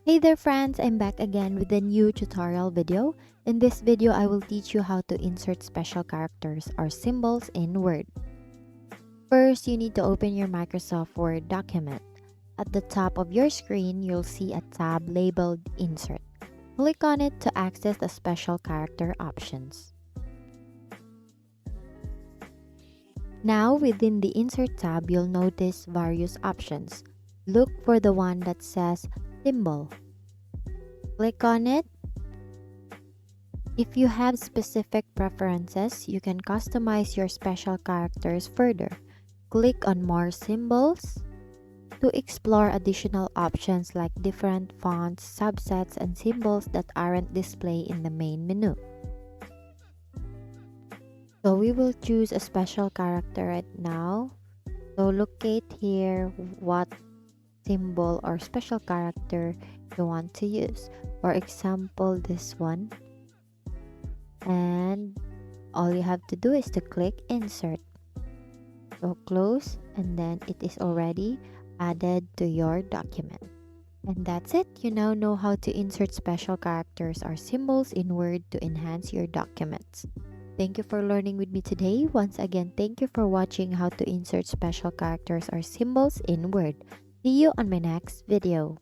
Hey there friends, I'm back again with a new tutorial video. In this video, I will teach you how to insert special characters or symbols in Word. First, you need to open your Microsoft Word document. At the top of your screen, you'll see a tab labeled Insert. Click on it to access the special character options. Now, within the Insert tab, you'll notice various options. Look for the one that says Symbol. Click on it. If you have specific preferences, you can customize your special characters further. Click on More Symbols to explore additional options like different fonts, subsets, and symbols that aren't displayed in the main menu. So we will choose a special character right now. So locate here what symbol or special character you want to use. For example, this one. And all you have to do is to click Insert. So close, and then it is already added to your document. And that's it. You now know how to insert special characters or symbols in Word to enhance your documents. Thank you for learning with me today. Once again, thank you for watching how to insert special characters or symbols in Word. See you on my next video.